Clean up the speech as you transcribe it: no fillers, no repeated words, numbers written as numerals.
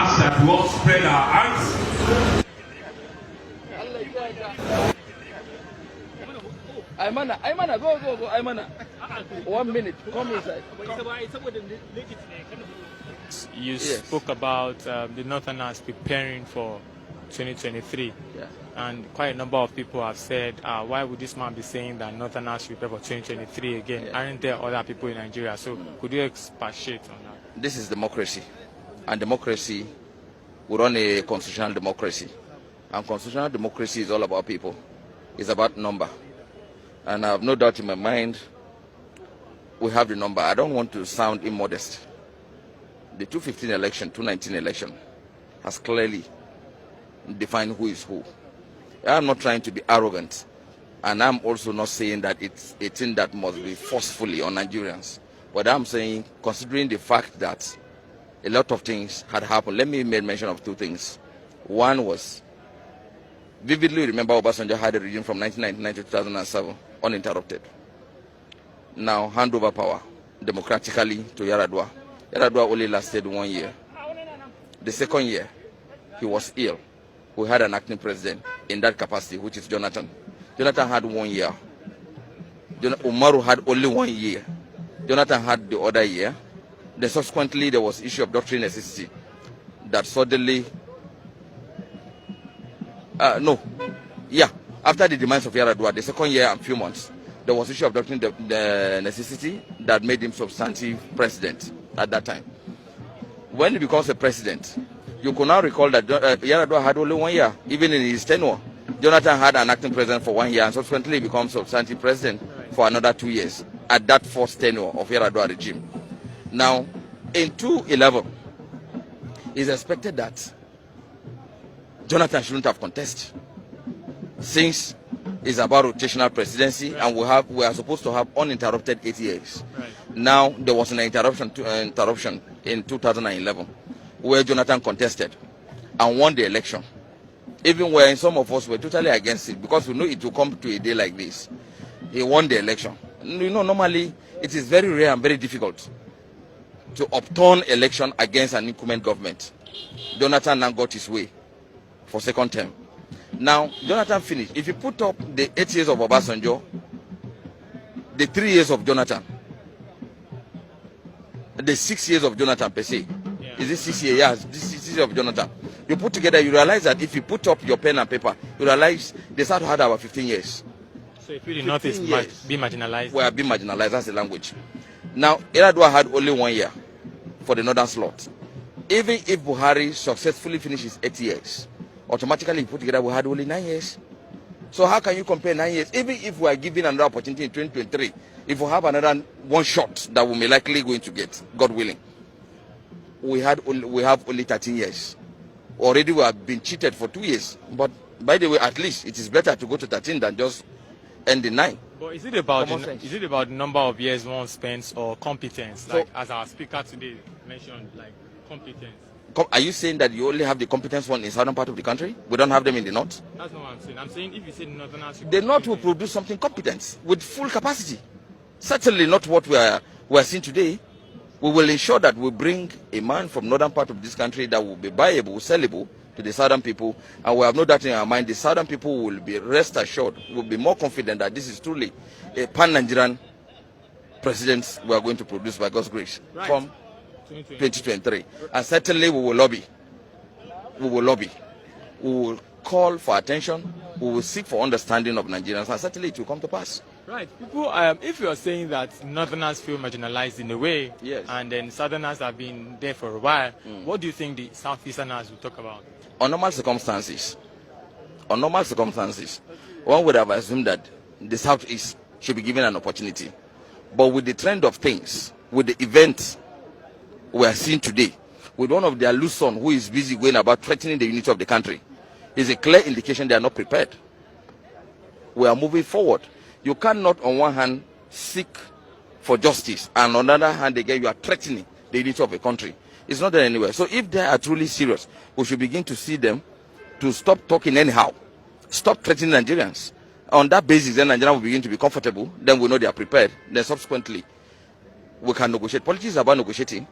Ask that we all spread our hands. Aymana, go, Aymana. 1 minute, come inside. You spoke about the Northerners preparing for 2023. Yeah. And quite a number of people have said, why would this man be saying that Northerners should prepare for 2023 again? Yeah. Aren't there other people in Nigeria? So could you expatiate on that? This is democracy. And democracy, we run a constitutional democracy. And constitutional democracy is all about people. It's about number. And I have no doubt in my mind, we have the number. I don't want to sound immodest. The 2015 election, 2019 election has clearly defined who is who. I'm not trying to be arrogant. And I'm also not saying that it's a thing that must be forcefully on Nigerians. But I'm saying, considering the fact that a lot of things had happened, let me make mention of two things. One was, vividly remember Obasanjo had a regime from 1999 to 2007, uninterrupted. Now hand over power democratically to Yar'Adua. Yar'Adua only lasted 1 year. The second year, he was ill. We had an acting president in that capacity, which is Jonathan. Jonathan had 1 year. Umaru had only 1 year. Jonathan had the other year. Then subsequently, there was issue of doctrine necessity that suddenly, after the demands of Yar'Adua, the second year and few months, there was issue of doctrine the necessity that made him substantive president at that time. When he becomes a president, you could now recall that Yar'Adua had only 1 year, even in his tenure. Jonathan had an acting president for 1 year and subsequently becomes substantive president for another 2 years at that first tenure of Yar'Adua regime. Now, in 2011, it's expected that Jonathan shouldn't have contested, since it's about rotational presidency, and we are supposed to have uninterrupted 8 years. Right. Now, there was an interruption in 2011 where Jonathan contested and won the election, even when some of us were totally against it because we knew it would come to a day like this. He won the election. You know, normally it is very rare and very difficult to upturn election against an incumbent government. Jonathan now got his way for second term. Now, Jonathan finished. If you put up the 8 years of Obasanjo, the 3 years of Jonathan, the 6 years of Jonathan per se, is it 6 years? Yes, this 6 years of Jonathan. You put together, you realize that if you put up your pen and paper, you realize they start to have about 15 years. So if you the Northeast be marginalized? We are being marginalized, that's the language. Now, Yar'Adua had only 1 year for the northern slot. Even if Buhari successfully finishes 8 years, automatically put together we had only 9 years. So how can you compare 9 years? Even if we are given another opportunity in 2023, if we have another one shot that we may likely going to get, God willing, we have only 13 years. Already we have been cheated for 2 years. But by the way, at least it is better to go to 13 than just end in 9. But is it about the number of years one spends or competence? Like as our speaker today mentioned, like competence. Are you saying that you only have the competence one in southern part of the country? We don't have them in the north? That's not what I'm saying. I'm saying if you say Northerners, the north will produce something competent with full capacity. Certainly not what we are seeing today. We will ensure that we bring a man from northern part of this country that will be buyable, sellable to the southern people, and we have no doubt in our mind the southern people will be rest assured, will be more confident that this is truly a pan-Nigerian president we are going to produce by God's grace from 2023. And certainly we will lobby. We will call for attention. We will seek for understanding of Nigerians, and certainly it will come to pass. Right. People, if you are saying that Northerners feel marginalized in a way, yes, and then Southerners have been there for a while, what do you think the Southeasterners will talk about? On normal circumstances, one would have assumed that the Southeast should be given an opportunity. But with the trend of things, with the events we are seeing today, with one of their loose son who is busy going about threatening the unity of the country, is a clear indication they are not prepared. We are moving forward. You cannot on one hand seek for justice and on the other hand again you are threatening the unity of a country. It's not there anywhere. So if they are truly serious, we should begin to see them to stop talking anyhow. Stop threatening Nigerians. On that basis, then Nigerians will begin to be comfortable. Then we know they are prepared. Then subsequently, we can negotiate. Politics is about negotiating.